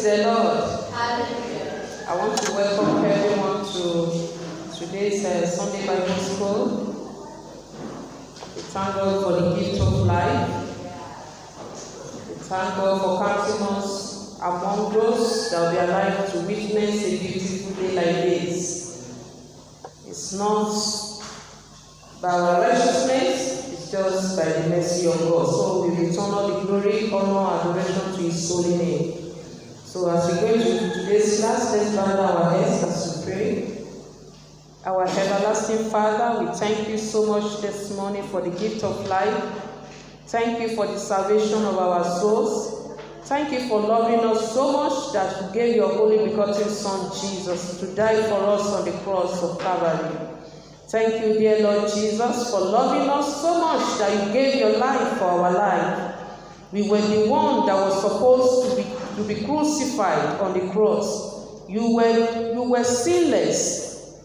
the Lord. Hallelujah. I want to welcome everyone to today's Sunday Bible School. We thank God for the gift of life. We thank God for counting us among those that will be alive to witness a beautiful day like this. It's not by our righteousness, it's just by the mercy of God. So we return all the glory, honor, adoration to His holy name. So as we go into today's class, let's bow down our heads as we pray. Our everlasting Father, we thank you so much this morning for the gift of life. Thank you for the salvation of our souls. Thank you for loving us so much that you gave your only begotten Son, Jesus, to die for us on the cross of Calvary. Thank you, dear Lord Jesus, for loving us so much that you gave your life for our life. We were the one that was supposed to be crucified on the cross. You were sinless.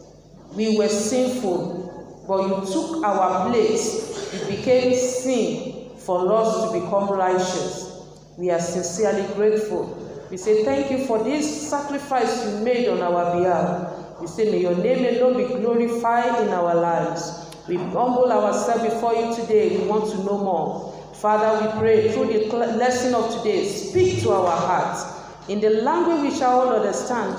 We were sinful, but you took our place. It became sin for us to become righteous. We are sincerely grateful. We say thank you for this sacrifice you made on our behalf. We say may your name alone be glorified in our lives. We humble ourselves before you today. We want to know more. Father, we pray through the lesson of today, speak to our hearts in the language we shall all understand.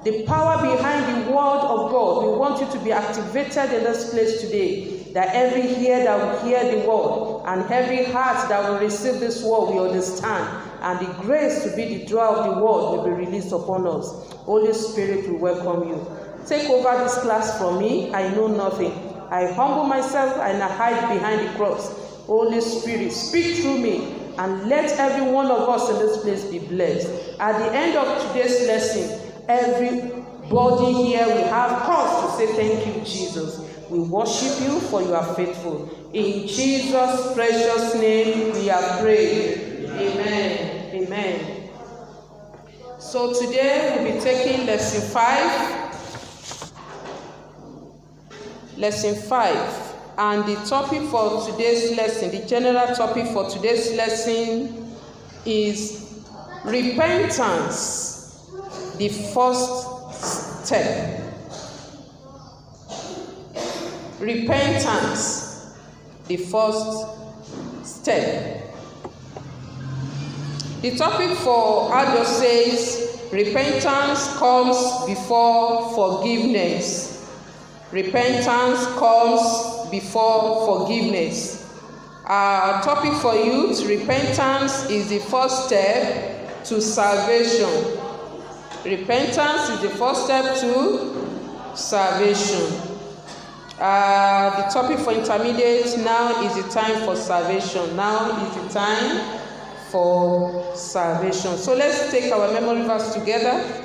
The power behind the word of God, we want you to be activated in this place today, that every ear that will hear the word and every heart that will receive this word will understand, and the grace to be the doer of the word will be released upon us. Holy Spirit, we welcome you. Take over this class from me. I know nothing. I humble myself and I hide behind the cross. Holy Spirit, speak through me and let every one of us in this place be blessed. At the end of today's lesson, everybody here will have cause to say thank you, Jesus. We worship you for you are faithful. In Jesus' precious name we have prayed. Amen. Amen. So today we'll be taking lesson 5. Lesson 5. And the topic for today's lesson, the general topic for today's lesson is repentance, the first step. Repentance, the first step. The topic for Adjo says, repentance comes before forgiveness. Repentance comes before forgiveness. Our topic for youth, repentance is the first step to salvation. Repentance is the first step to salvation. The topic for intermediate, now is the time for salvation. Now is the time for salvation. So let's take our memory verse together.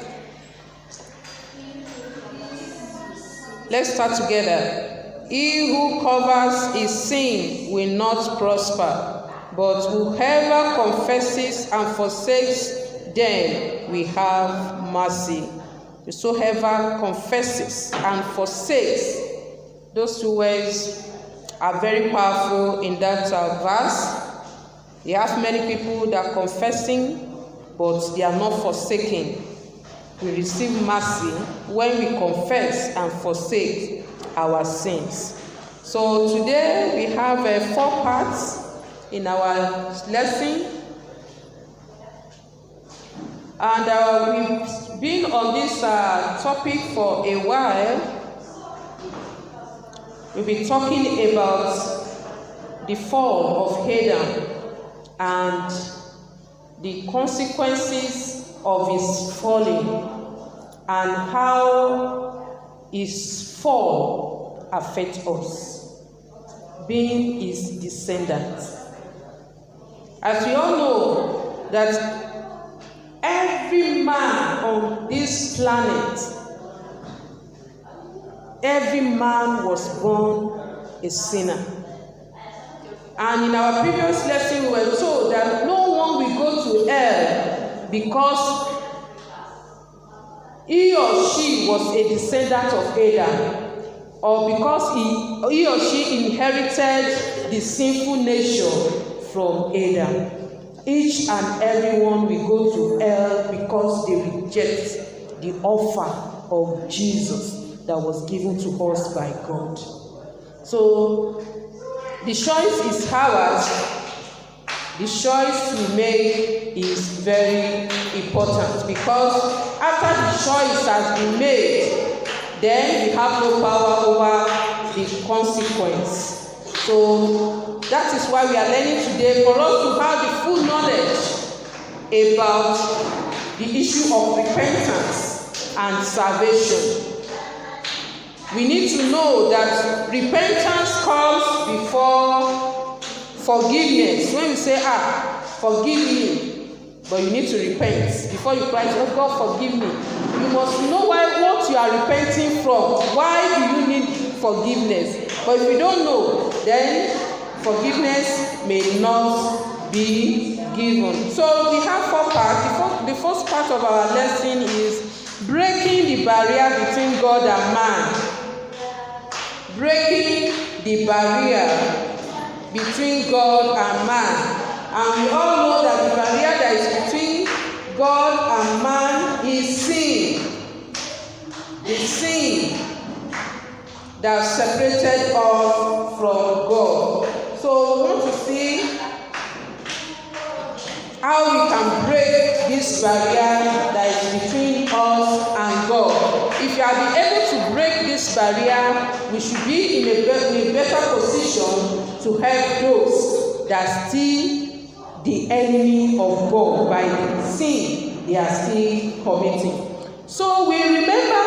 Let's start together. He who covers his sin will not prosper, but whoever confesses and forsakes them will have mercy. Whosoever confesses and forsakes, those two words are very powerful in that verse. You have many people that are confessing, but they are not forsaking. We receive mercy when we confess and forsake our sins. So today we have 4 parts in our lesson, and we've been on this topic for a while. We'll be talking about the fall of Adam and the consequences of his falling and how his fall affects us, being his descendants. As we all know that every man on this planet, every man was born a sinner. And in our previous lesson, we were told that no one will go to hell because he or she was a descendant of Adam, or because he or she inherited the sinful nature from Adam. Each and everyone will go to hell because reject the offer of Jesus that was given to us by God. So the choice is ours. The choice we make is very important, because after the choice has been made, then we have no power over the consequence. So that is why we are learning today, for us to have the full knowledge about the issue of repentance and salvation. We need to know that repentance comes before forgiveness. When we say, forgive me, but you need to repent before you cry, oh God, forgive me. You must know what you are repenting from. Why do you need forgiveness? But if you don't know, then forgiveness may not be given. So we have 4 parts. The first part of our lesson is breaking the barrier between God and man. Breaking the barrier between God and man. And we all know that the barrier that is between God and man is sin. The sin that separated us from God. So we want to see how we can break this barrier that is between us and God. If you are able to break this barrier, we should be in a better position to help those that still the enemy of God by the sin they are still committing. So we remember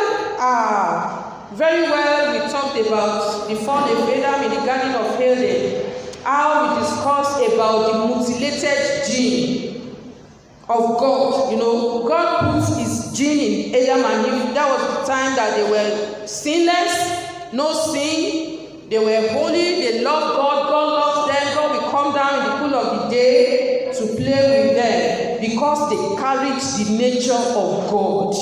very well, we talked about the fall of Adam in the Garden of Eden, how we discussed about the mutilated gene of God. You know, God put his gene in Adam and Eve. That was the time that they were sinless, no sin. They were holy, they loved God, God loved them. God will come down in the cool of the day to play with them because they carried the nature of God.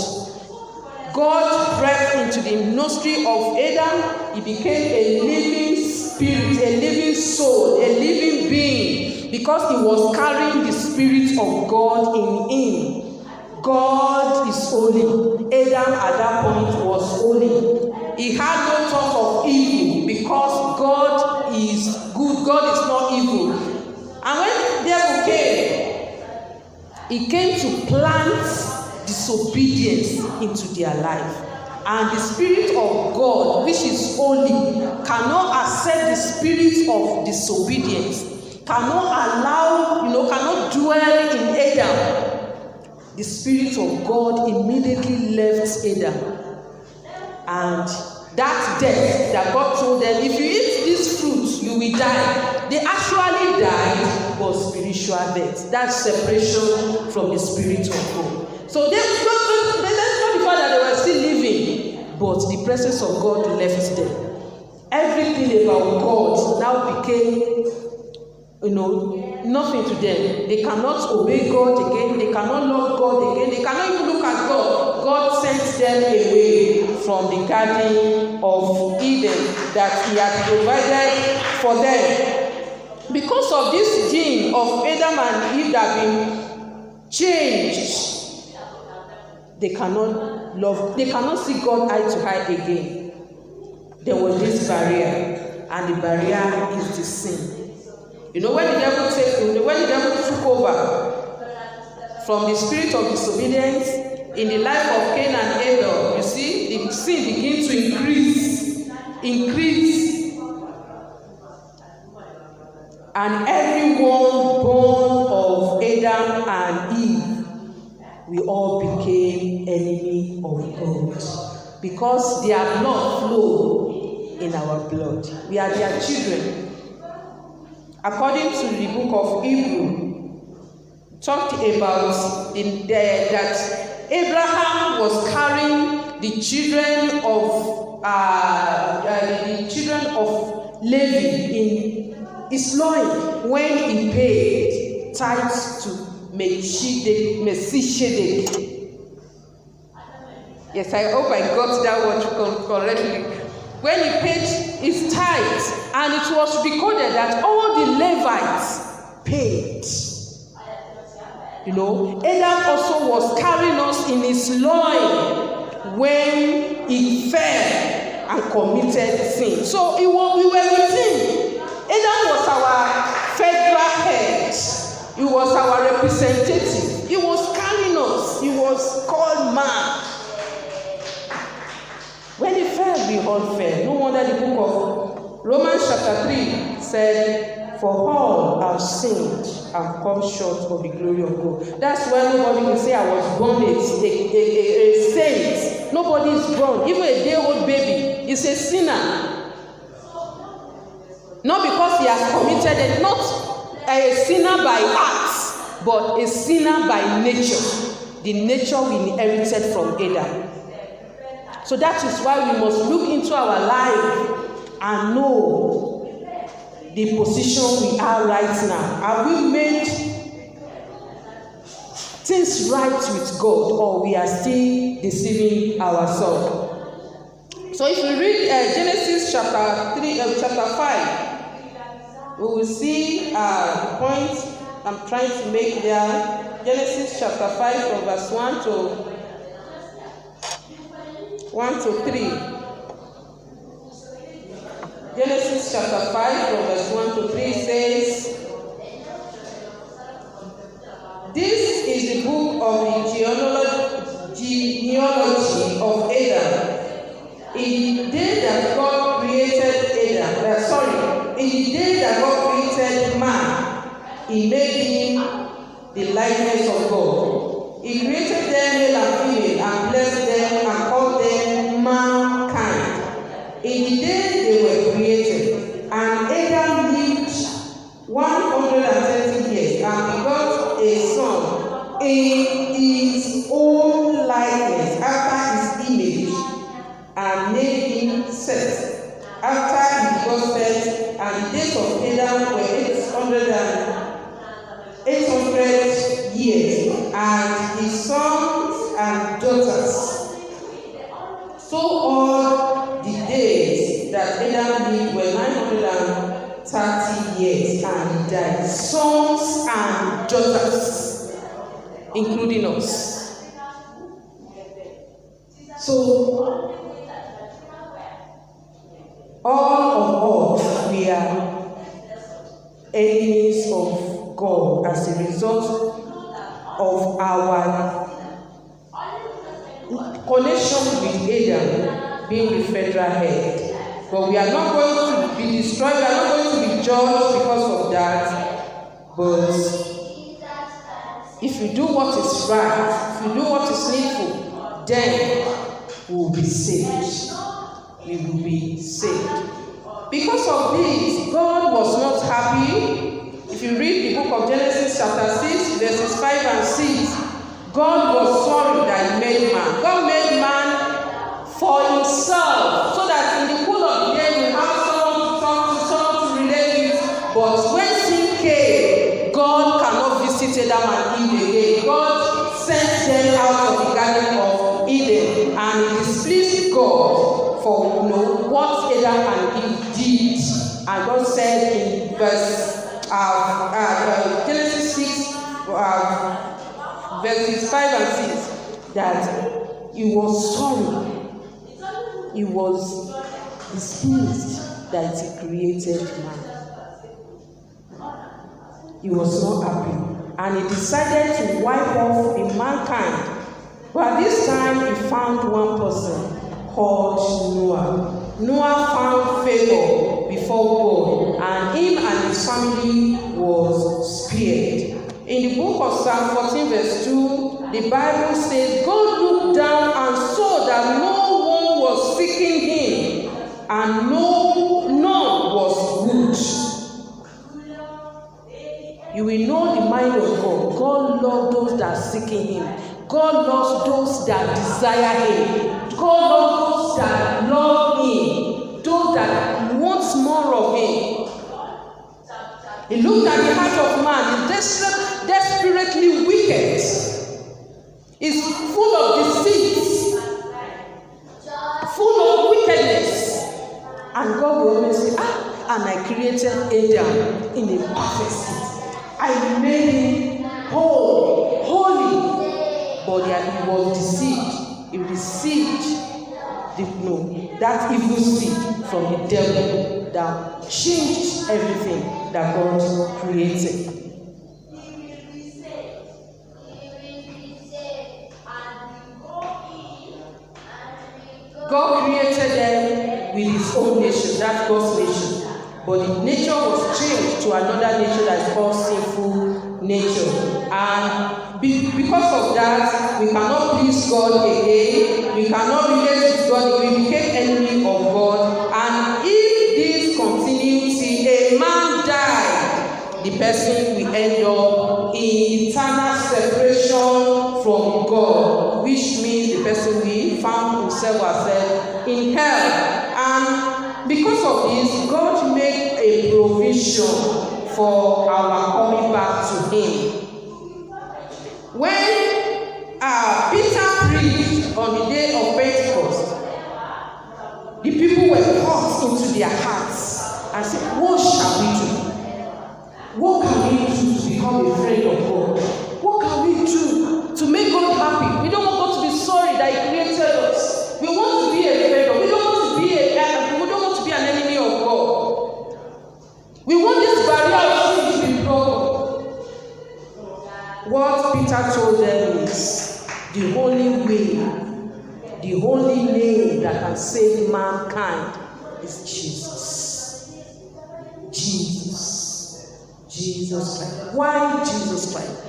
God breathed into the nostril of Adam. He became a living spirit, a living soul, a living being, because he was carrying the spirit of God in him. God is holy. Adam at that point was holy. He had no thought of evil because God is good. God is not evil. And when the devil came, he came to plant disobedience into their life. And the spirit of God, which is holy, cannot accept the spirit of disobedience, cannot allow, cannot dwell in Adam. The spirit of God immediately left Adam. And that death that God told them, if you eat this fruit, you will die. They actually died, but spiritual death. That's separation from the spirit of God. So that's not the fact that they were still living, but the presence of God left them. Everything about God now became, nothing to them. They cannot obey God again. They cannot love God again. They cannot even look at God. God sent them away from the Garden of Eden that he had provided for them. Because of this gene of Adam and Eve that been changed, they cannot love, they cannot see God eye to eye again. There was this barrier, and the barrier is the sin. When the devil took over from the spirit of disobedience in the life of Cain and Abel, you see, the sin begins to increase. And everyone born of Adam and Eve, we all became enemy of God, because their blood flowed in our blood. We are their children. According to the book of Hebrew, talked about that Abraham was carrying the children of Levi in his loin when he paid tithes to Melchizedek. Yes, I hope I got that word correctly. When he paid his tithes, and it was recorded that all the Levites paid. Adam also was carrying us in his his loin when he fell and committed sin. So we were with him. Adam was our federal head. He was our representative. He was carrying us. He was called man. When he fell, we all fell. No wonder the book of Romans chapter 3 said, for all have sinned and come short of the glory of God. That's why nobody will say I was born a saint. Nobody is born. Even a day-old baby is a sinner. Not because he has committed it, not a sinner by acts, but a sinner by nature. The nature we inherited from Adam. So that is why we must look into our life and know the position we are right now. Have we made things right with God, or we are still deceiving ourselves? So if we read Genesis chapter 5, we will see the point I'm trying to make there. Genesis chapter 5 from verse 1 to 3. Genesis chapter 5 from verse 1 to 3 says, this is the book of the genealogy of Adam. In the day that God created in the day that God created man, he made him the likeness of God. He created them male and female and blessed them and called them mankind. In the day they were created, and Adam lived 130 years and begot a son in his own likeness, after his image, and named him Seth. After he begot Seth, and the days of Adam were 800 years, and his sons and daughters. So all the days that Adam lived were 930 years, and he died. Sons and daughters, including us. So all of us, we are enemies of God as a result of our connection with Adam being the federal head. But we are not going to be destroyed, we are not going to be judged because of that. But if you do what is right, if you do what is needful, then we will be saved. We will be saved. Because of this, God was not happy. If you read the book of Genesis chapter 6, verses 5 and 6, God was sorry that he made man. God made man for himself, so that in the cool of the day we have someone to talk to, someone to relate with. But when sin came, God cannot visit Adam and Eve again. God sent them out of the Garden of Eden, and it displeased God for what Adam and Eve did. And God said in verse Genesis 6, verses 5 and 6, that he was sorry. He was displeased that he created man. He was not happy. And he decided to wipe off the mankind. But this time he found one person called Noah. Noah found favor before God, and him and his family was spared. In the book of Psalm 14 verse 2, the Bible says, God looked down and saw that no one was seeking him, and none was good. You will know the mind of God. God loves those that are seeking him. God loves those that desire him. God loves those that love him. Those that want more of him. He looked at the heart of man. He's desperately wicked. He's full of deceit. Full of wickedness. And God will always say, and I created Adam in a perfect state. I made him whole, holy. but he was deceived. He received that evil seed from the devil that changed everything that God created. God created them with his own nature, that's God's nature. But the nature was changed to another nature that is called sinful nature. And because of that, we cannot please God again. We cannot relate with God. We became enemy of God. And if this continues till a man died, the person will end up in eternal separation from God, which means the person will find himself herself in hell. And because of this, God made a provision for our coming back to him. When Peter preached on the day of Pentecost, the people were caught into their hearts and said, what shall we do? What can we do to become a friend of God? What can we do to make God happy? We don't want God to be sorry that he created us. We want to be a friend of God. We don't want to be an enemy of God. We want this barrier of sin to be broken. What Peter told them is the only way, the only name that can save mankind is Jesus. Jesus Christ. Why Jesus Christ?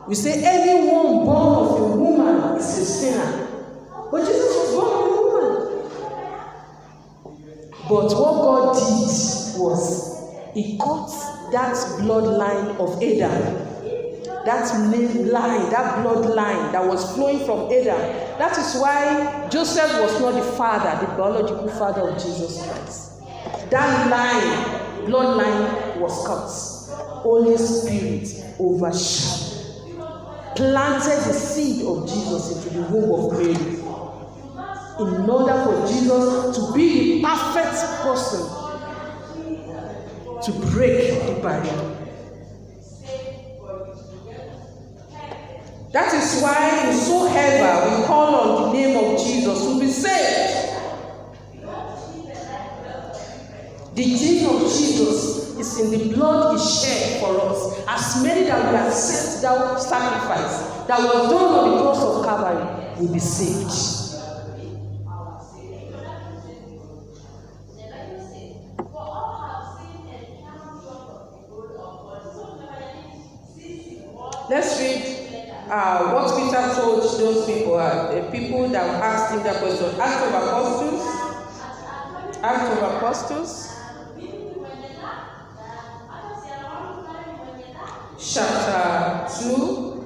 We say anyone born of a woman is a sinner. But Jesus was born of a woman. But what God did was he cut that bloodline of Adam. That line, that bloodline that was flowing from Adam. That is why Joseph was not the father, the biological father of Jesus Christ. That line, bloodline was cut. Holy Spirit overshadowed, planted the seed of Jesus into the womb of Mary, in order for Jesus to be the perfect person to break the barrier. That is why whosoever we call on the name of Jesus will be saved. The name of Jesus is in the blood he shed for us. As many that we have sent that sacrifice that was done on the cross of Calvary will be saved. Let's read what Peter told those people, the people that asked him that question. Acts of Apostles, chapter 2,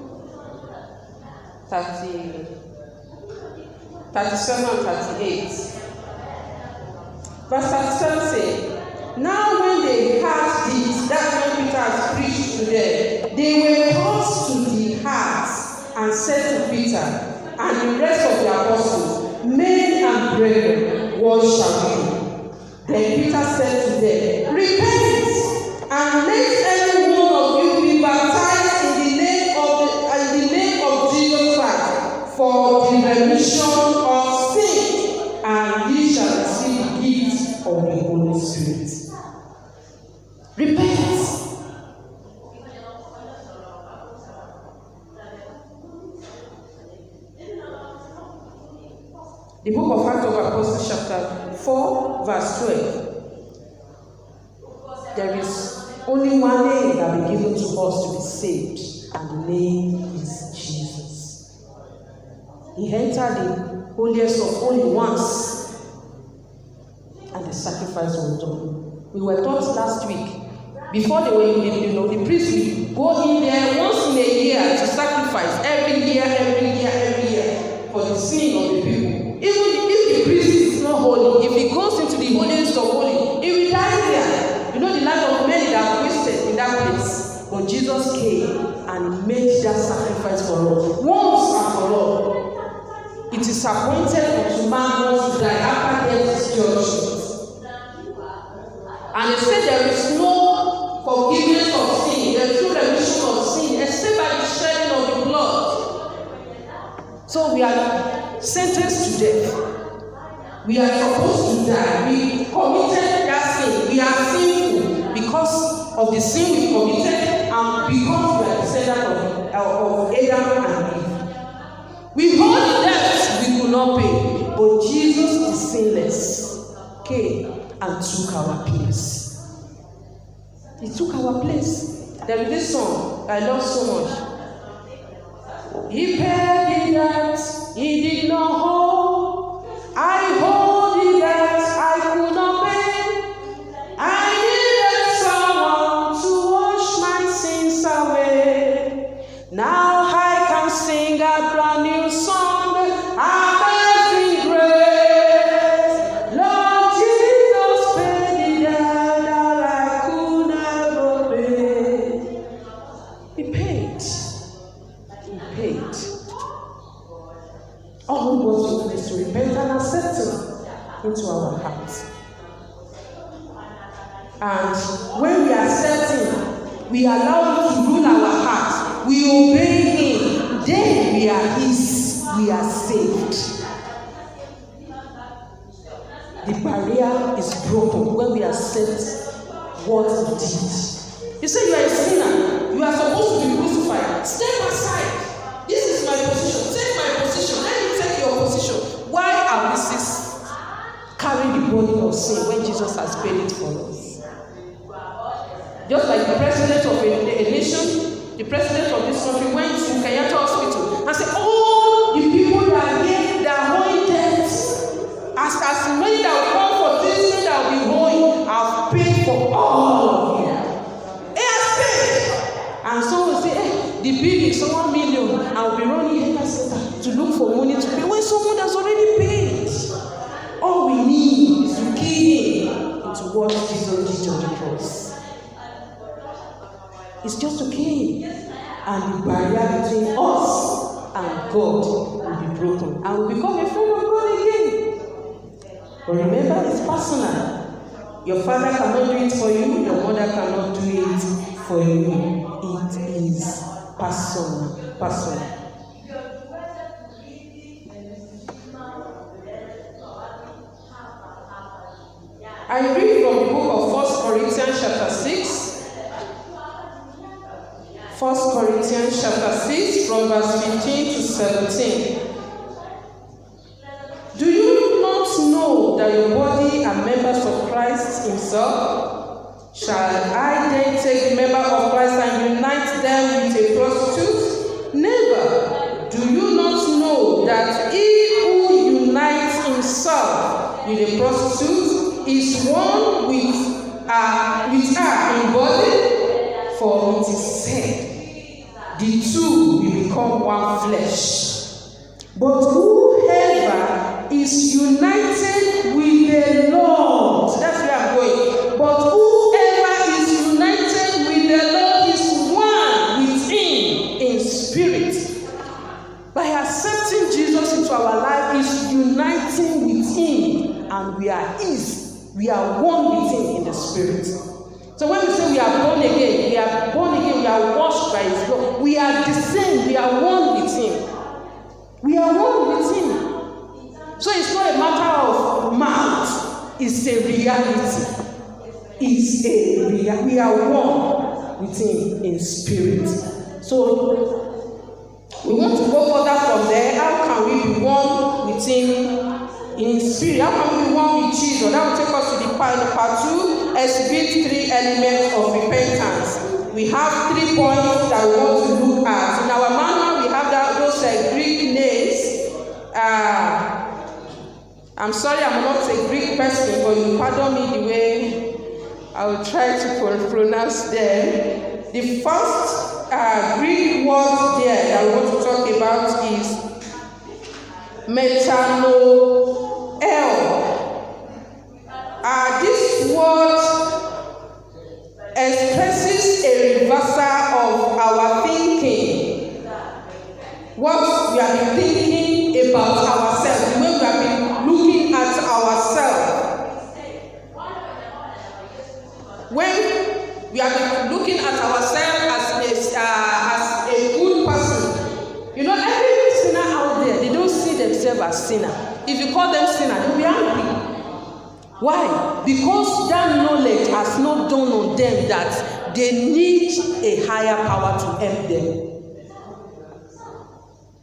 37 and 38. Verse 37 says, now when they heard this, that's when Peter has preached to them, they were caused to the heart and said to Peter and the rest of the apostles, men and brethren, what shall we do? Then Peter said to them, repent and let every one of you be baptized in the name of Jesus Christ for the remission of sin, and ye shall receive the gift of the Holy Spirit. Repent. The book of Acts of Apostles, chapter 4, verse 12. There is only one name that will be given to us to be saved, and the name is Jesus. He entered the holiest of holy once, and the sacrifice was done. We were taught last week, before they were the priest will go in there once in a year to sacrifice every year for the sin of the people. Even if the priest is not holy, if he goes into the holiest of holy, he will die there. You know the life of many that wasted in that place. But Jesus came and made that sacrifice for us once and for all. It is appointed unto man once to die after death is judgment. And he said there is no forgiveness of sin, there is no remission of sin except by the shedding of the blood. So we are sentenced to death. We are supposed to die. We committed that sin. We are sinful because of the sin we committed and because we are descendants of Adam and Eve. We hold debts we could not pay, but Jesus is sinless, came and took our place. He took our place. There is this song I love so much. He paid the debt he did not hold. I hold the debt I could not pay. I needed someone to wash my sins away. Now I can sing a brand new song, Amazing Grace. Lord Jesus paid the debt that I could never pay. He paid. He paid. All we want to do is to repent and accept Him into our hearts. And when we accept Him, we allow Him to rule our hearts. We obey Him. Then we are His. We are saved. The barrier is broken when we accept what He did. You say you are a sinner. You are supposed to be crucified. Step aside. This is my position. Take my position. Let me take your position. Why are we still carrying the burden of sin when Jesus has paid it for us? Just like the president of a nation, the president of this country went to Kenyatta Hospital and said, "Oh, the people that are here, they are owing debts. As many that will come for this, that will be owing, I've paid for all of you." He has paid. And so we say, "Hey, the bill is 1 million. I'll be running here to look for money to pay." When someone has already paid, all we need is to key in into what Jesus did on the cross. It's just to key in, and the barrier between us and God will be broken, and we'll become a friend of God again. But remember, it's personal. Your father cannot do it for you, your mother cannot do it for you. It is personal. Personal. I read from the book of 1 Corinthians chapter 6. 1 Corinthians chapter 6 from verse 15 to 17. Do you not know that your body are members of Christ Himself? Shall I then take the member of Christ and unite them with a prostitute? Never. Do you not know that he who unites himself with a prostitute is one with her in body? For it is said, the two will become one flesh. But whoever is united with the Lord, that's where I'm going. But whoever is united with the Lord is one with Him in spirit. By accepting Jesus into our life is uniting with Him, and we are His. We are one with Him in the spirit. So when we say we are born again, we are washed by His blood. We are the same, we are one with Him. We are one with Him. So it's not a matter of mouth, it's a reality. We are one with Him in spirit. So we want to go further from there. How can we be one with Him in spirit? How can we be one with Jesus? That will take us to the part 2, exhibit 3 elements of repentance. We have 3 points that we want to look at. In our manual, we have those Greek names. I'm sorry, I'm not a Greek person, but you pardon me the way I will try to pronounce them. The first Greek word there that I want to talk about is metanoel. This word expresses a reversal of our thinking. What we have been thinking about ourselves, the way we have been looking at ourselves. When we have been looking at ourselves as a good person, you know, every sinner out there, they themselves as sinner. If you call them sinner, they'll be angry. Why? Because that knowledge has not dawned on them that they need a higher power to help them.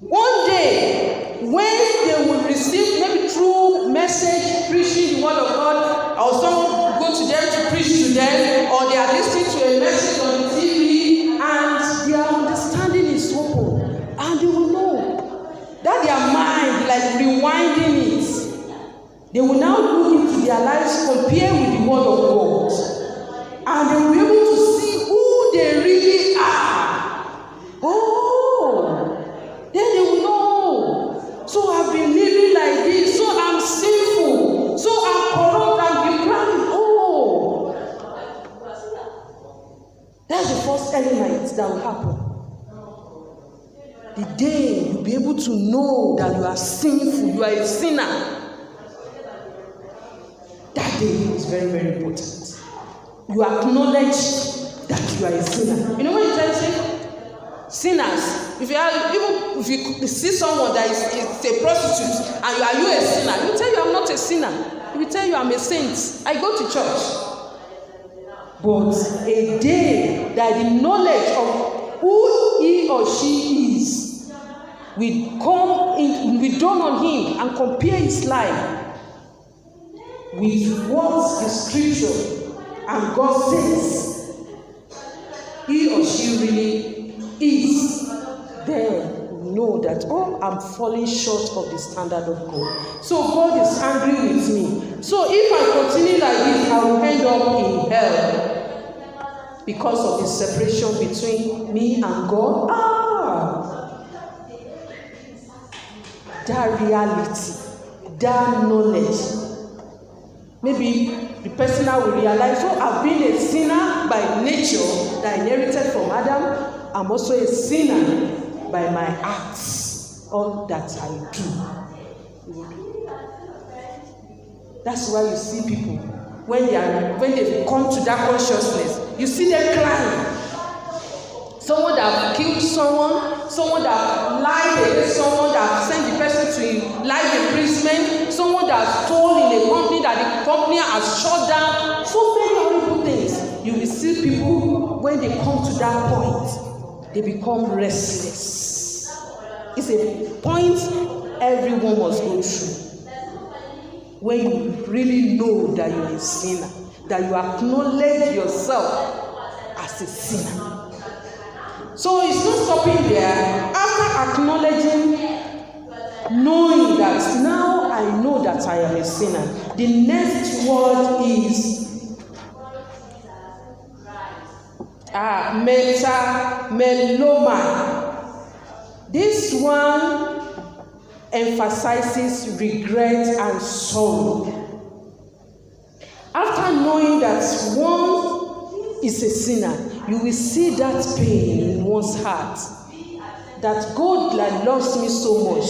One day, when they will receive, maybe through message, preaching the word of God, or someone go to them to preach to them, or they are listening to a message on the TV, and their understanding is open, and they will know that their mind, like rewinding it, they will now look into their lives, compare with the word of God, and they will be able to see who they really are. Oh, then they will know. So I've been living like this, so I'm sinful, so I'm corrupt, I'm depraved. Oh, that's the first element that will happen. The day you'll be able to know that you are sinful, you are a sinner, that day is very, very important. You acknowledge that you are a sinner. You know what you tell you? Sinners, if you see someone that is a prostitute and are you a sinner, he will tell you I'm not a sinner. He will tell you I'm a saint. I go to church. But a day that the knowledge of who he or she is will come in, will dawn on him and compare his life with what the scripture and God says he or she really is, then know that, oh, I'm falling short of the standard of God. So God is angry with me. So if I continue like this, I will end up in hell because of the separation between me and God. That reality, that knowledge, maybe the person now will realize, oh, I've been a sinner by nature that I inherited from Adam. I'm also a sinner by my acts, all that I do. That's why you see people, when they come to that consciousness, you see them crying. Someone that killed someone that lied against someone, that sent the person to life imprisonment, someone that stole in a company that the company has shut down, so many horrible things. You will see people, when they come to that point, they become restless. It's a point everyone must go through. When you really know that you're a sinner, that you acknowledge yourself as a sinner. So it's not stopping there. After acknowledging, knowing that now I know that I am a sinner, the next word is metameloma. This one emphasizes regret and sorrow. After knowing that one is a sinner, you will see that pain in one's heart, that God loves me so much.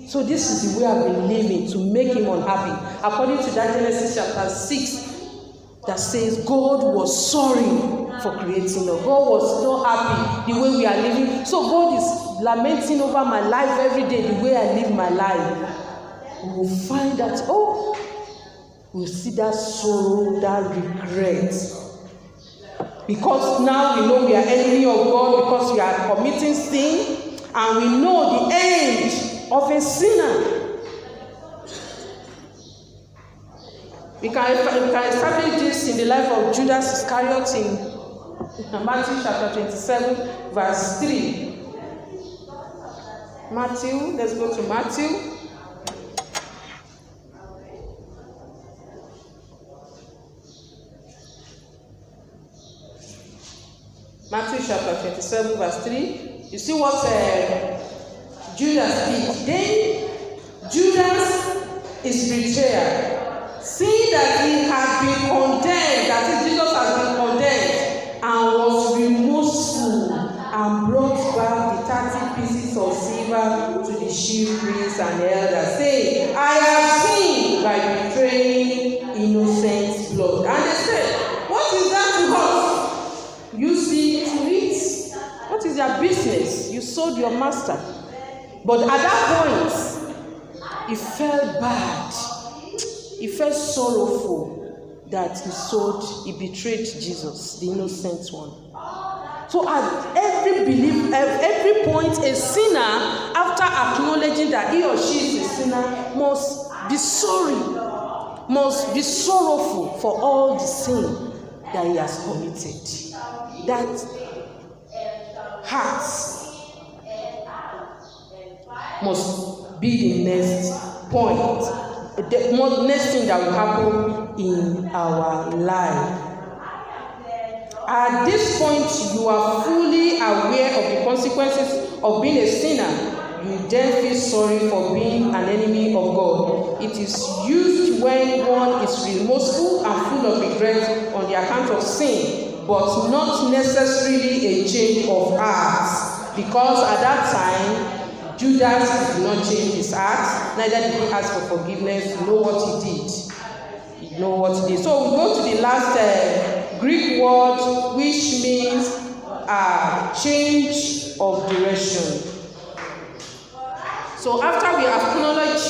So this is the way I've been living to make him unhappy. According to that Genesis chapter 6, that says God was sorry for creating us. God was so happy the way we are living. So God is lamenting over my life every day, the way I live my life. We will find that, we'll see that sorrow, that regret. Because now we know we are enemy of God, because we are committing sin, and we know the end of a sinner. We can establish this in the life of Judas Iscariot in Matthew chapter 27, verse 3. Matthew, let's go to Matthew. Matthew chapter 27, verse 3. You see what Judas did. Then Judas is betrayed. Seeing that he had been condemned, that is, Jesus has been condemned, and was remorseful, and brought back the 30 pieces of silver to the chief priests and elders, saying, I have sinned by betraying innocent blood. And they said, what is that to us? You see to it. What is your business? You sold your master. But at that point, he felt bad. He felt sorrowful that he betrayed Jesus, the innocent one. So at every point, a sinner, after acknowledging that he or she is a sinner, must be sorry, must be sorrowful for all the sin that he has committed. That heart must be the next point, the next thing that will happen in our life. At this point, you are fully aware of the consequences of being a sinner. You then feel sorry for being an enemy of God. It is used when one is remorseful and full of regret on the account of sin, but not necessarily a change of heart, because at that time, Judas did not change his heart, neither did he ask for forgiveness. You know what he did. You know what he did. So we go to the last Greek word, which means change of direction. So after we acknowledge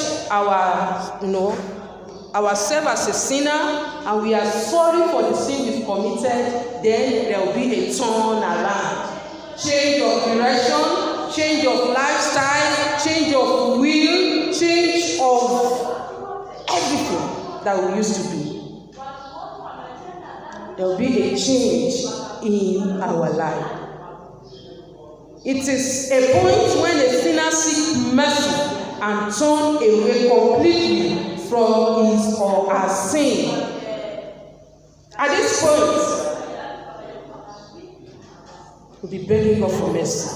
ourselves as a sinner, and we are sorry for the sin we've committed, then there will be a turn around. Change of direction, change of lifestyle, change of will, change of everything that we used to do. There will be a change in our life. It is a point when a sinner seeks mercy and turn away completely from his or her sin. At this point, we'll be begging God for mercy.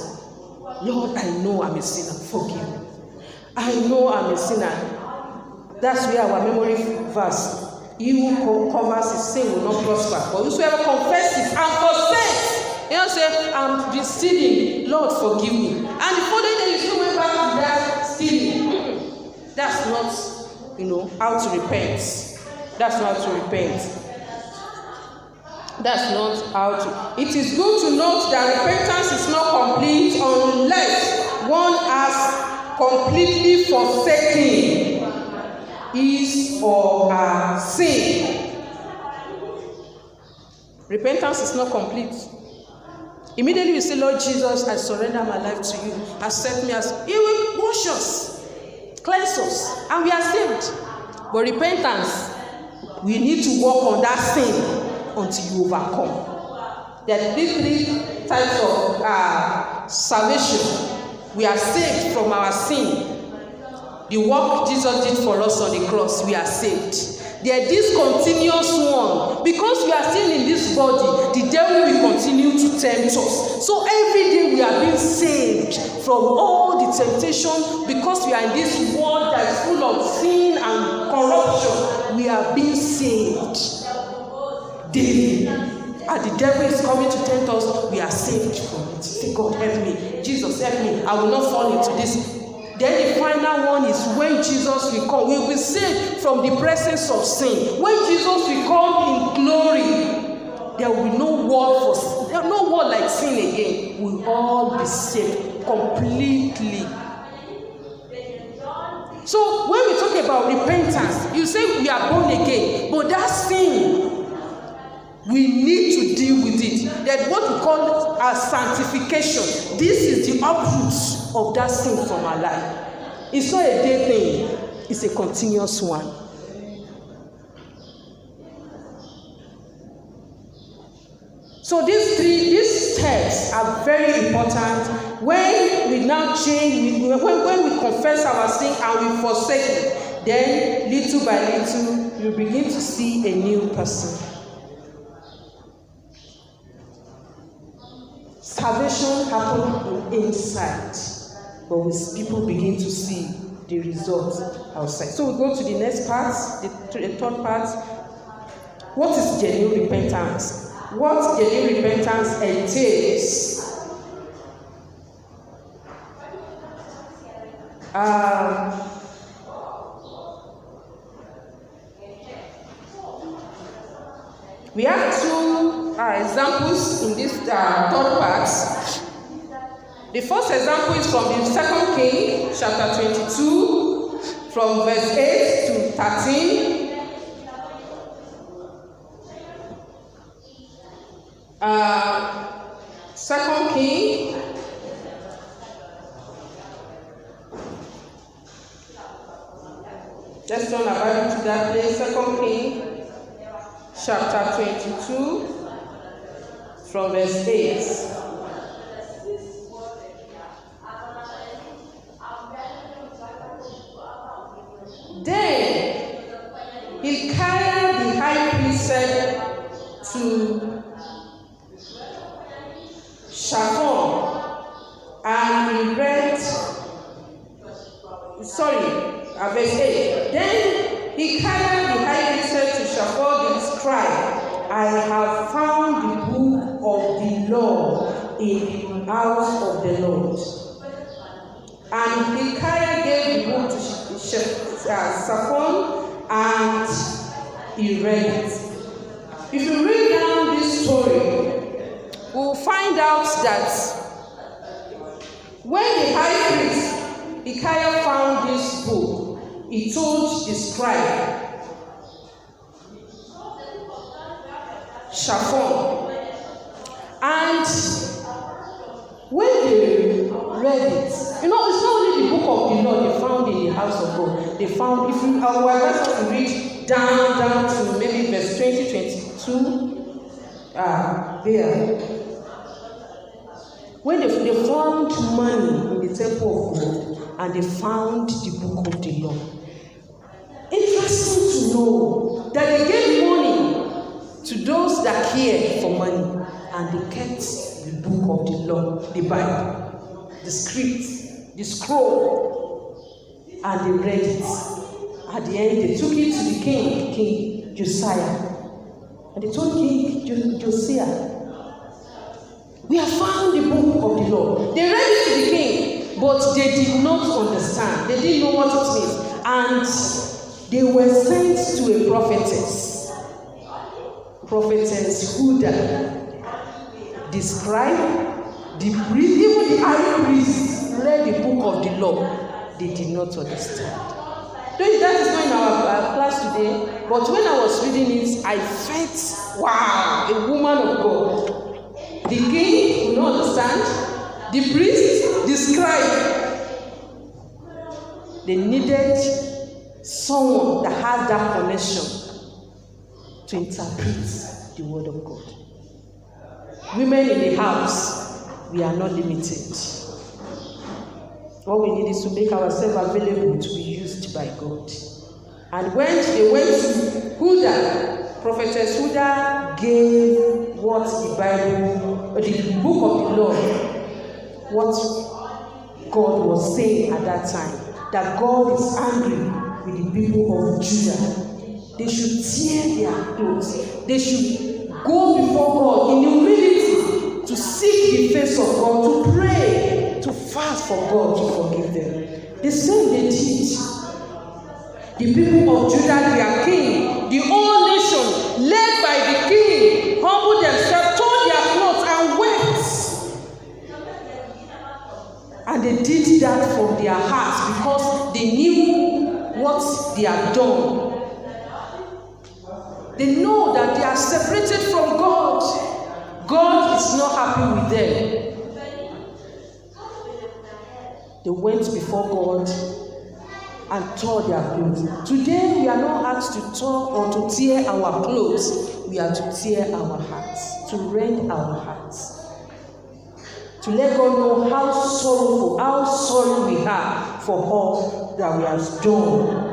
Lord, I know I'm a sinner. Forgive me. I know I'm a sinner. That's where our memory verse, he who covers his sin will not prosper. But whosoever confesses and forsakes, say, I'm been stealing. Lord, forgive me. And the following day, you still went back to that stealing. That's not, how to repent. That's not how to repent. That's not how to. It is good to note that repentance is not complete unless one has completely forsaken his or her sin. Repentance is not complete. Immediately you say, Lord Jesus, I surrender my life to you. Accept me as. He will wash us, cleanse us, and we are saved. But repentance, we need to work on that sin until you overcome. There are three types of salvation. We are saved from our sin. The work Jesus did for us on the cross, we are saved. There is this continuous one. Because we are still in this body, the devil will continue to tempt us. So every day we are being saved from all the temptation, because we are in this world that is full of sin and corruption. We are being saved daily. And the devil is coming to tempt us. We are saved from it. Say, God, help me. Jesus, help me. I will not fall into this. Then the final one is when Jesus will come. We will be saved from the presence of sin. When Jesus will come in glory, there will be no word like sin again. We will all be saved completely. So when we talk about repentance, you say we are born again, but that sin, we need to deal with it. That's what we call sanctification. This is the uproot of that sin from our life. It's not a day thing, it's a continuous one. So these steps are very important. When we now change, when we confess our sin and we forsake it, then little by little you begin to see a new person. Salvation happens inside, but people begin to see the results outside. So we go to the next part, the third part. What is genuine repentance? What genuine repentance entails? We have two examples in this third part. The first example is from the 2 Kings chapter 22, from verse 8 to 13. Second King, let's turn our Bible to that place. Second King, chapter 22, from verse 8. Then Hilkiah the high priest said to Shaphan, and he read, verse 8. Then Hilkiah the high priest said to Shaphan the scribe, I have found the book of the law in the house of the Lord. And Hilkiah gave the book to Shaphan, and he read it. If you read down this story, we'll find out that when the high priest Hilkiah found this book, he told the scribe Shaphan, and when they read it, it's not only the book of the law they found in the house of God. They found, if you were to read down to maybe verse 22, there. When they found money in the temple of God, and they found the book of the law. Interesting to know that they gave money to those that care for money, and they kept the book of the law, the Bible, the script, the scroll, and they read it. At the end, they took it to the King Josiah, and they told King Josiah, we have found the book of the law. They read it to the king, but they did not understand. They didn't know what it means. And they were sent to a prophetess Huda. The scribe, the priest, even the high priest read the book of the law. They did not understand. That is not in our class today, but when I was reading it, I felt, wow, a woman of God. The king will not understand. The priest, the scribe. They needed someone that has that connection to interpret the word of God. Women in the house, we are not limited. What we need is to make ourselves available to be used by God. And when they went to Huda, prophetess Huda gave what the Bible, the book of the law, what God was saying at that time, that God is angry with the people of Judah. They should tear their clothes. They should go before God in humility to seek the face of God, to pray, to fast for God to forgive them. The same they did. The people of Judah, their king, the whole nation, led by the king, humbled themselves, tore their clothes, and wept. And they did that from their hearts because they knew what they had done. They know that they are separated from God. God is not happy with them. They went before God and tore their clothes. Today we are not asked to tore or to tear our clothes. We are to tear our hearts, to rend our hearts, to let God know how sorrowful, how sorry we are for all that we have done.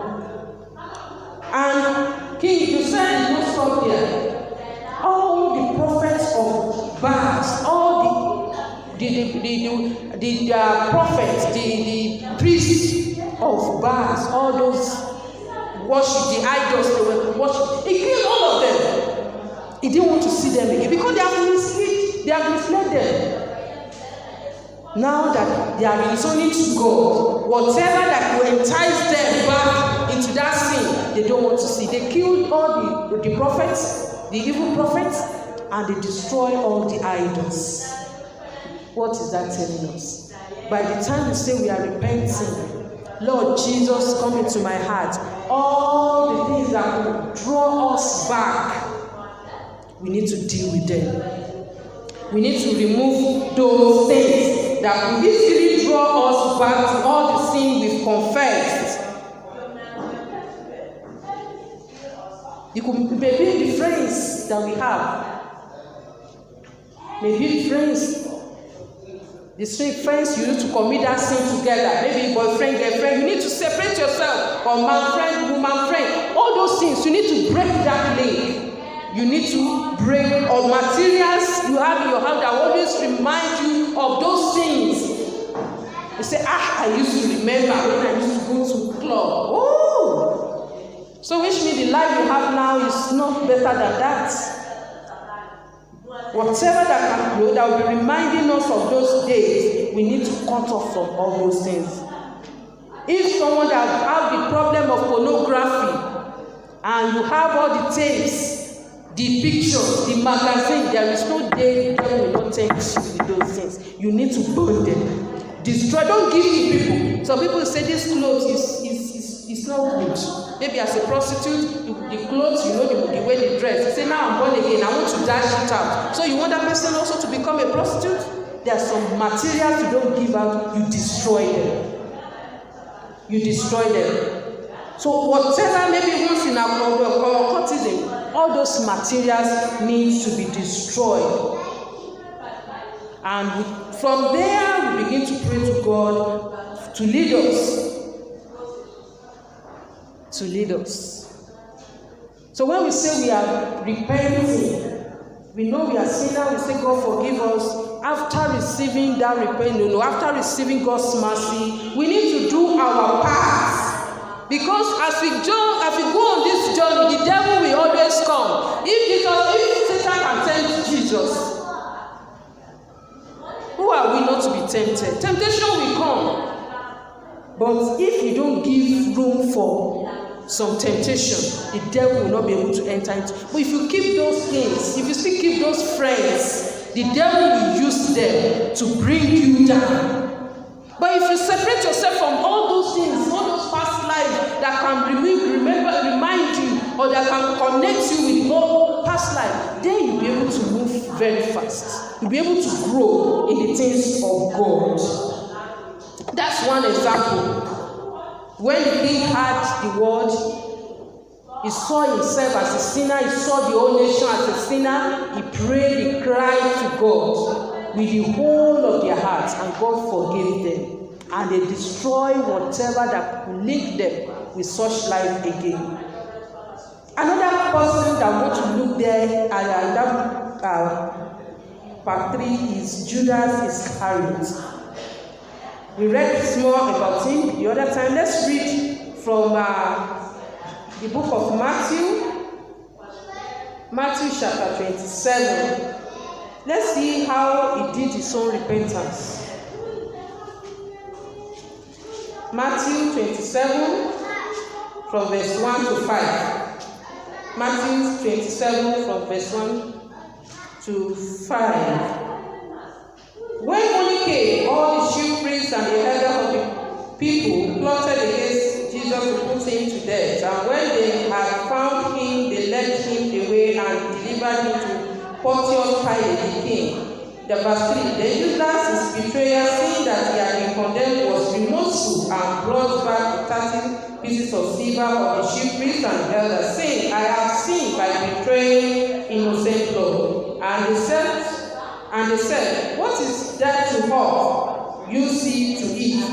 And King Josiah did not stop there. All the prophets of Baal, all the prophets, the priests of Baal, all those worship, the idols they were worship, he killed all of them. He didn't want to see them again because they have misled them. Now that they are returning to God, whatever that will entice them back into that sin, they don't want to see. They killed all the prophets, the evil prophets, and they destroy all the idols. What is that telling us? By the time we say we are repenting, Lord Jesus, come into my heart. All the things that will draw us back, we need to deal with them. We need to remove those things that will easily draw us back to all the sin we've confessed. It could maybe the friends that we have. Maybe friends. The same friends you need to commit that sin together. Maybe boyfriend, girlfriend. You need to separate yourself. Or man friend, woman friend. All those things, you need to break that link. You need to break all materials you have in your house that always remind you of those things. You say, I used to remember when I used to go to club. Oh! So which means the life you have now is not better than that. Whatever that will be reminding us of those days, we need to cut off from all those things. If someone that has the problem of pornography and you have all the tapes, the pictures, the magazine, there is no day the devil will not tempt you with those things. You need to burn them. Destroy. Don't give to people. Some people say this clothes is not good. Maybe as a prostitute, the clothes, the way they dress. You say, now I'm born again, I want to dash it out. So you want that person also to become a prostitute? There are some materials you don't give out, you destroy them. You destroy them. So whatever, maybe once in our cultism, all those materials need to be destroyed. And from there, we begin to pray to God to lead us. To lead us. So when we say we are repenting, we know we are sinners, we say God forgive us. After receiving that repentance, after receiving God's mercy, we need to do our part. Because as we go on this journey, the devil will always come. If Satan can tempt Jesus, who are we not to be tempted? Temptation will come. But if you don't give room for some temptation, the devil will not be able to enter into. But if you keep those things, if you still keep those friends, the devil will use them to bring you down. But if you separate yourself from all those things, all those past lives that can remind you, or that can connect you with more past life, then you'll be able to move very fast. You'll be able to grow in the things of God. That's one example. When the king heard the word, he saw himself as a sinner, he saw the whole nation as a sinner, he prayed, he cried to God with the whole of their hearts, and God forgave them. And they destroyed whatever that could link them with such life again. Another person that I want to look there at part 3 is Judas Iscariot. We read more about him the other time. Let's read from the book of Matthew chapter 27. Let's see how he did his own repentance. Matthew 27 from verse 1 to 5. Matthew 27 from verse 1 to 5. When morning came, all the chief priests and the elders of the people plotted against Jesus to put him to death. And when they had found him, they led him away and delivered him to Pontius Pilate the king. The verse 3. Then Judas, his betrayer, seeing that he had been condemned, was remorseful and brought back 30 pieces of silver of the chief priests and elders, saying, I have sinned by betraying innocent blood. And they said, what is that to us? You see to eat.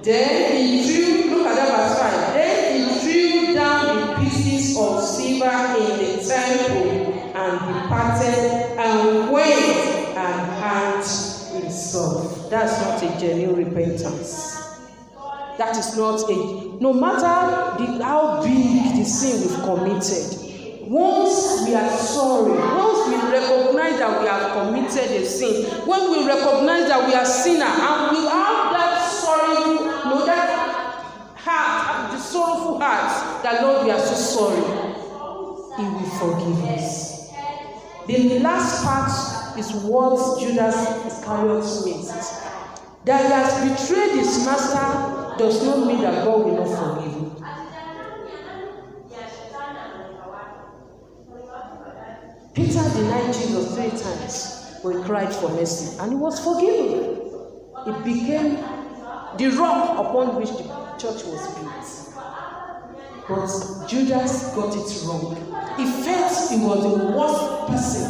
Then he threw, look at that verse 5. Then he threw down the pieces of silver in the temple and departed and went and hanged himself. That's not a genuine repentance. That is not no matter how big the sin we've committed. Once we are sorry, once we recognize that we have committed a sin, when we recognize that we are sinner, and we have that sorrowful, that heart, the sorrowful heart, that Lord, we are so sorry, He will forgive us. The last part is what Judas Iscariot missed. That he has betrayed his master does not mean that God will not forgive you. Peter denied Jesus 3 times, but he cried for mercy, and he was forgiven. It became the rock upon which the church was built. But Judas got it wrong. He felt he was the worst person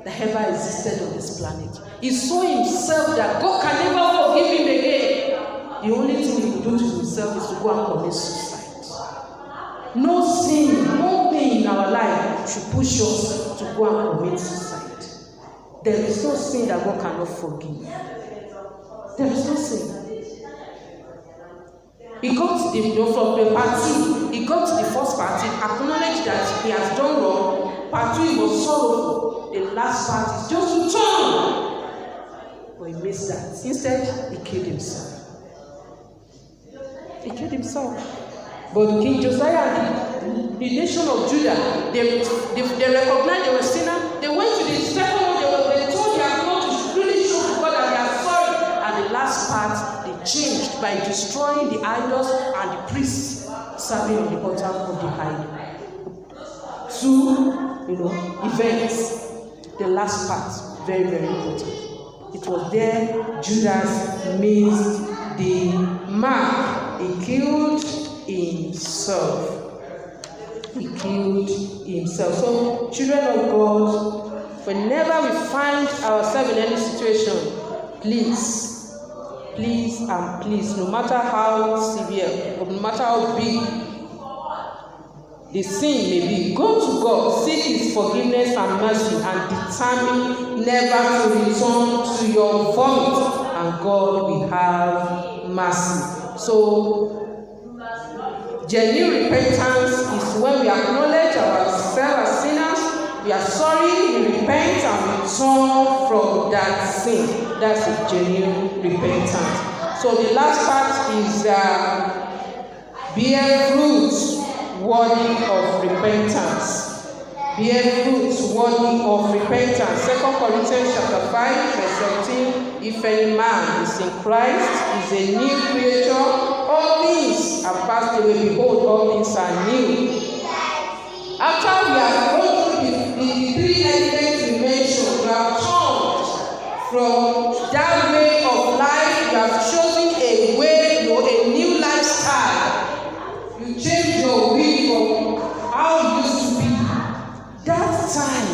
that ever existed on this planet. He saw himself that God can never forgive him again. The only thing he could do to himself is to go and commit suicide. No sin, no pain in our life should push us to go and commit suicide. There is no sin that God cannot forgive. There is no sin. He got from the party, he got to the first party, acknowledged that he has done wrong. Part 2, he was sorrowful. The last part is just to turn. But he missed that. Instead, he killed himself. He killed himself. But King Josiah, the nation of Judah, they recognized they were sinners. They went to the second one, they told their God to really show to God that they are sorry. And the last part, they changed by destroying the idols and the priests serving on the altar of the idol. 2, events. The last part, very, very important. It was there Judas missed the mark. He killed himself. He killed himself. So, children of God, whenever we find ourselves in any situation, please, no matter how severe or no matter how big the sin may be, go to God, seek His forgiveness and mercy, and determine never to return to your vomit, and God will have mercy. So, genuine repentance is when we acknowledge ourselves as sinners, we are sorry, we repent, and we turn from that sin. That's a genuine repentance. So the last part is bear fruits worthy of repentance. Bear fruits worthy of repentance. 2 Corinthians chapter 5, verse 17. If any man is in Christ, is a new creature, all things are passed away. Behold, all things are new. After we have gone through the 3 elements we mentioned, we have turned from that way of life. You have chosen a way, a new lifestyle. You change your way from how you used to be. That time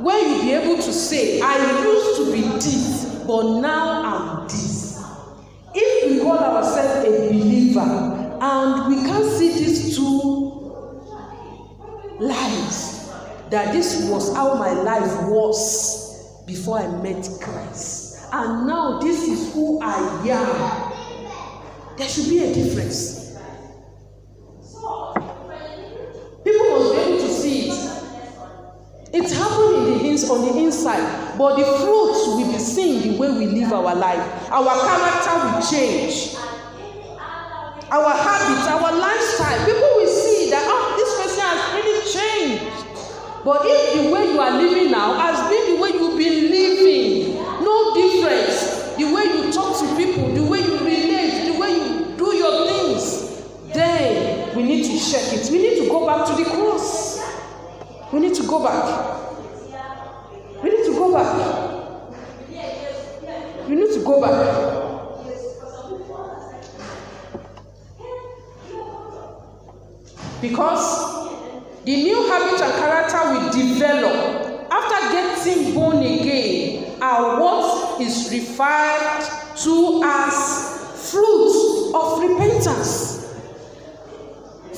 when you be able to say, I used to be this, but now I'm this. If we call ourselves a believer and we can't see these 2 lives, that this was how my life was before I met Christ, and now this is who I am, there should be a difference. People must be able to see it. It's happening on the inside, but the fruits will be seen the way we live our life. Our character will change. Our habits, our lifestyle. People will see that, this person has really changed. But if the way you are living now has been the way you've been living, no difference. The way you talk to people, the way you relate, the way you do your things, then we need to check it. We need to go back to the cross. We need to go back. We need to go back. We need to go back. Because the new habit and character we develop after getting born again are what is referred to as fruits of repentance.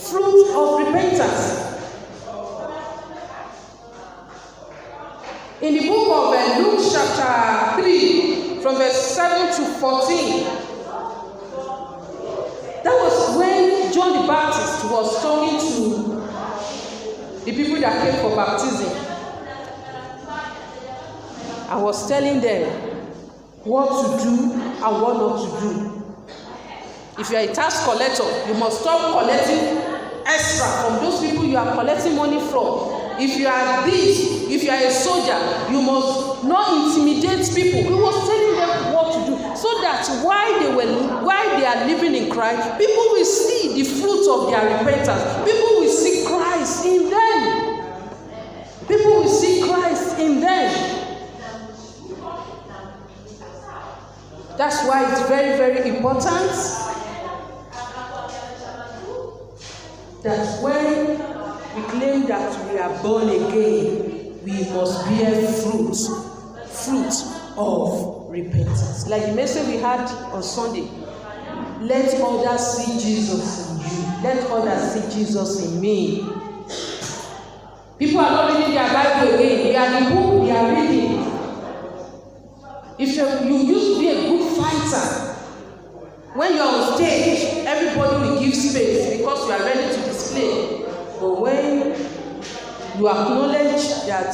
Fruit of repentance. In the book of Luke chapter 3, from verse 7 to 14, that was when John the Baptist was talking to the people that came for baptism. I was telling them what to do and what not to do. If you are a tax collector, you must stop collecting extra from those people you are collecting money from. If you are this, if you are a soldier, you must not intimidate people. He was telling them what to do. so that while they are living in Christ, people will see the fruit of their repentance. People will see Christ in them. People will see Christ in them. That's why it's very, very important that when we claim that we are born again, we must bear fruit of repentance. Like the message we had on Sunday, let others see Jesus in you. Let others see Jesus in me. People are not reading their Bible again. They are the book they are reading. If you used to be a good fighter, when you are on stage, everybody will give space because you are ready to display. But when you acknowledge that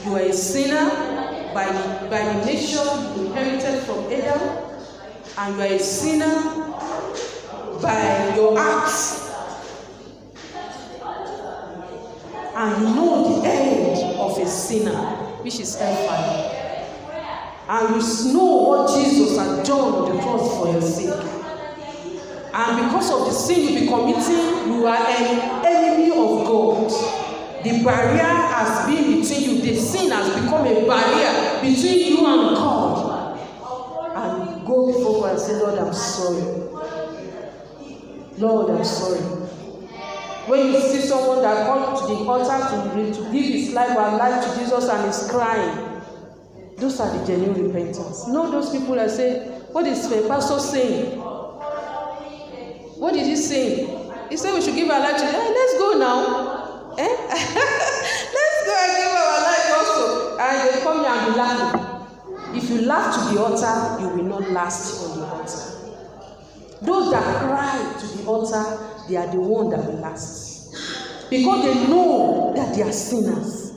you are a sinner by the nature you inherited from Adam, and you are a sinner by your acts, and you know the end of a sinner, which is hellfire, and you know what Jesus had done on the cross for your sake, and because of the sin you be committing, you are an enemy of God. The barrier has been between you. The sin has become a barrier between you and God. And go before God and say, Lord, I'm sorry. Lord, I'm sorry. When you see someone that comes to the altar to give his life or life to Jesus and is crying, those are the genuine repentance. Not those people that say, what is the pastor saying? What did he say? He said we should give our life to him. Hey, let's go now. Let's go and give our life also. And they come here and be laughing. If you laugh to the altar, you will not last on the altar. Those that cry to the altar, they are the ones that will last. Because they know that they are sinners.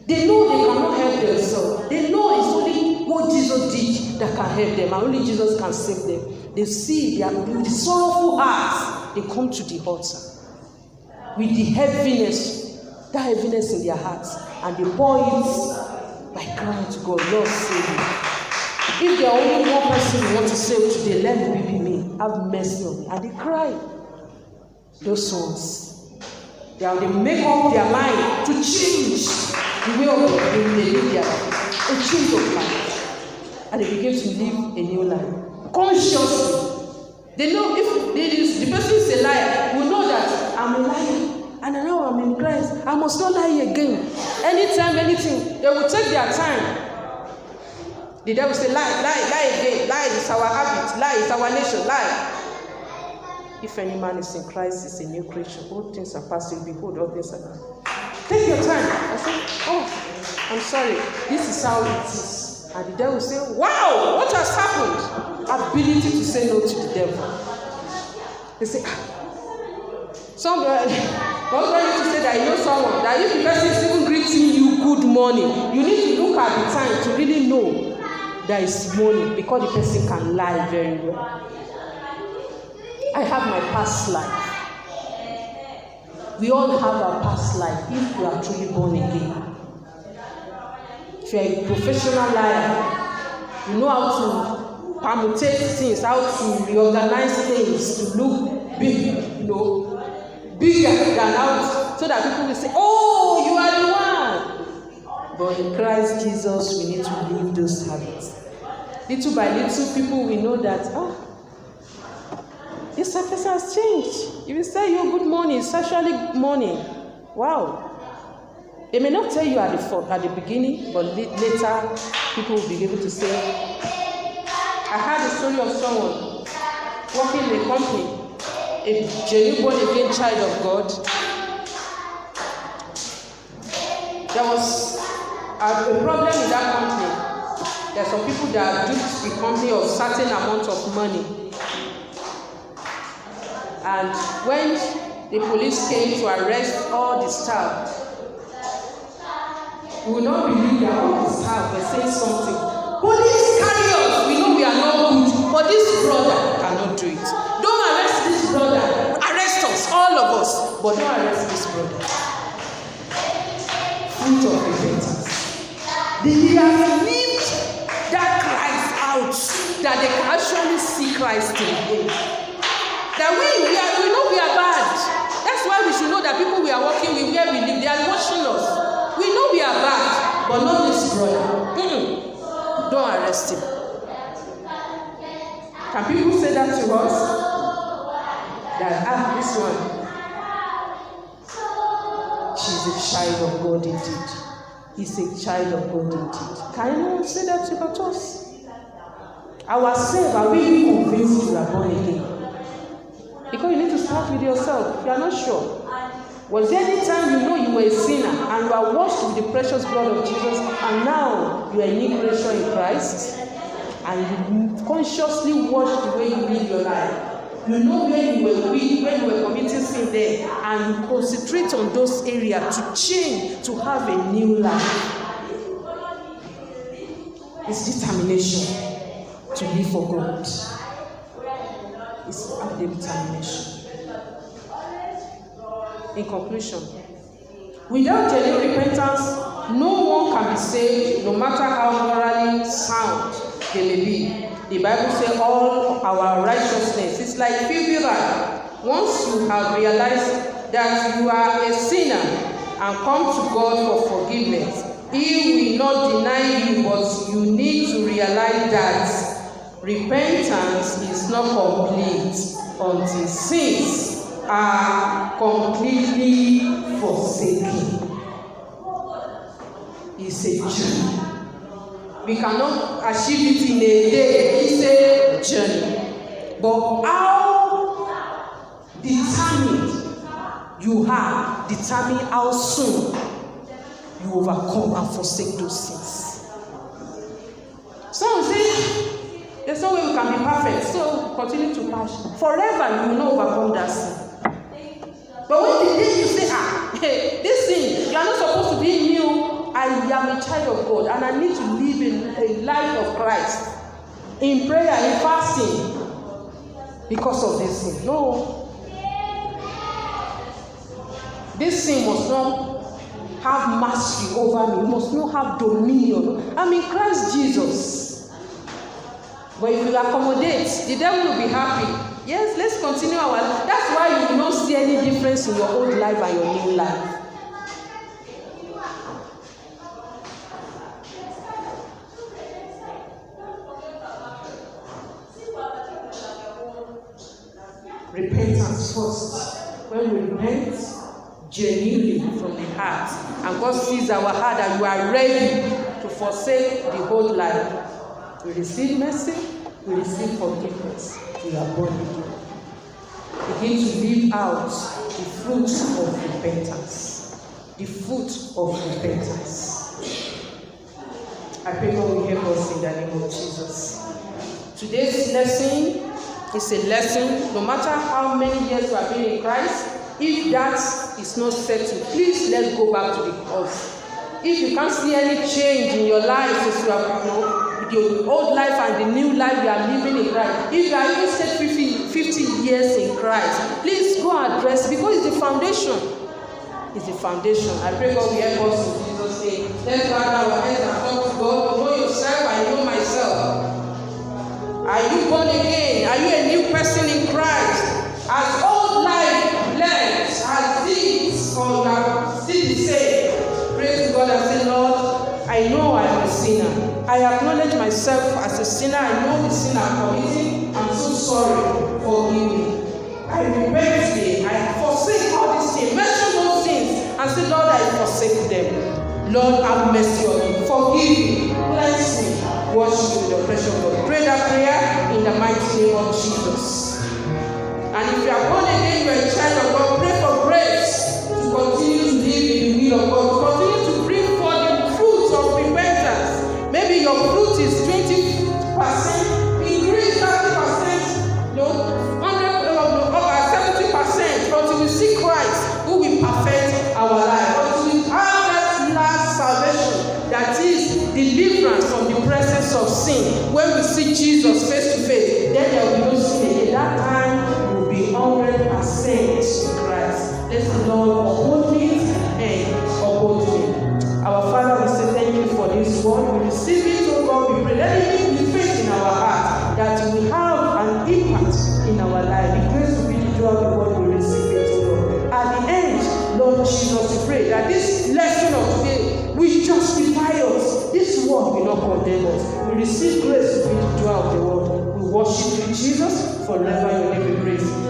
They know they cannot help themselves. They know it's only what Jesus did that can help them, and only Jesus can save them. They see their with sorrowful hearts, they come to the altar with the heaviness, that heaviness in their hearts, and they pour it by crying to God, Lord, save me. If there are only one person you want to save today, let it be me. Have mercy on me. And they cry. Those ones. They make up their mind to change the way of they live their life. A change of life. And they begin to live a new life. Consciously. They know if the person is a liar, will know that I'm a liar. And now I'm in Christ. I must not lie again. Anytime, anything, they will take their time. The devil say, lie, lie, lie again. Lie is our habit. Lie is our nation. Lie. If any man is in Christ, is a new creature. All things are passing. Behold, all things are done. Take your time. I say, oh, I'm sorry. This is how it is. And the devil will say, wow, what has happened? Ability to say no to the devil. They say, somebody to say that you know someone, that if the person is even greeting you good morning, you need to look at the time to really know that it's morning, because the person can lie very well. I have my past life. We all have our past life if we are truly born again. If you are a professional liar, you know how to permutate things, how to reorganize things to look big, bigger than out, so that people will say, oh, you are the one. But in Christ Jesus, we need to leave those habits. Little by little, people will know that, this person has changed. If you say you good morning, it's actually good morning. Wow. They may not tell you at the beginning, but later, people will be able to say, I heard the story of someone working in a company, a genuine born-again child of God. There was a problem in that company. There are some people that duped the company of certain amount of money. And when the police came to arrest all the staff, we will not believe that all the staff were saying something. Police carry us, we know we are not good, but this brother cannot do it. Don't arrest this brother, arrest us, all of us, but don't arrest this brother. Fruit of repentance. They have lived that Christ out that they can actually see Christ in him. That we know we are bad. That's why we should know that people we are working with, where we live, they are watching us. We know we are bad, but not this brother. Don't arrest him. Can people say that to us? That, this one, she's a child of God indeed. He's a child of God indeed. Can anyone say that about us? Ourselves, are we really convinced you are born again? Because you need to start with yourself. You are not sure. Was there any time you know you were a sinner and you are washed with the precious blood of Jesus and now you are a new creation in Christ and you consciously watch the way you live your life? You know where you were weak, where you were committing sin there, and you concentrate on those areas to change, to have a new life. It's determination to live for God. It's a determination. In conclusion, without genuine repentance, no one can be saved, no matter how morally sound they may be. The Bible says all our righteousness is like filthy rag. Once you have realized that you are a sinner and come to God for forgiveness, He will not deny you, but you need to realize that repentance is not complete until sins are completely forsaken. It's a journey. We cannot achieve it in a day. It's a journey. But how determined you are, determine how soon you overcome and forsake those sins. Some say, there's no way we can be perfect, so continue to pass. Forever you will not overcome that sin. But when the day you say, this sin, you are not supposed to be new. I am a child of God and I need to live a life of Christ in prayer, in fasting, because of this sin. No. This sin must not have mastery over me. It must not have dominion. I'm in Christ Jesus. But if you accommodate, the devil will be happy. Yes, let's continue our life. That's why you will not see any difference in your old life and your new life. Repentance first. When we repent genuinely from the heart, and God sees our heart that you are ready to forsake the whole life, we receive mercy, we receive forgiveness, we are born again. Begin to live out the fruit of repentance. The fruit of repentance. I pray God will help us in the name of Jesus. Today's lesson is a lesson, no matter how many years you have been in Christ, if that is not settled, please let's go back to the cause. If you can't see any change in your life since you have, with your old life and the new life you are living in Christ, if you are even stayed 50 years in Christ, please go address, because it's the foundation. It's the foundation. I pray God will help us in Jesus' name. Let's bow down our heads and talk to God. Know yourself, I know myself. Are you born again? Are you a new person in Christ? Has old life left? Has deeds or you are still the same? Pray to God and say, Lord, I know I am a sinner. I acknowledge myself as a sinner. I know the sin I'm committing. I'm so sorry. Forgive me. I repent today. I forsake all these things. Mention those things and say, Lord, I forsake them. Lord, have mercy on me. Forgive me. Bless me. Wash me with the precious blood. Pray that prayer in the mighty name of Jesus. And if you are born again, you are a child of God, pray for grace to continue to live in the will of God, to continue to bring forth the fruits of repentance. Maybe your fruit is 20%, increase 30%, no, 70%, until we see Christ who will perfect our life, until we have that last salvation, that is deliverance from the presence of sin. When we see Jesus face to face, then there will be no sin. At that time, we will be 100% in Christ. Let the Lord uphold me and uphold me. Our Father, we say thank you for this word. We receive it, oh God. We pray. Let it be faith in our heart that Lord Jesus, we pray that this lesson of today will justify us. This word will not condemn us. We receive grace to be the joy of the world. We worship you, Jesus, forever your name be praised.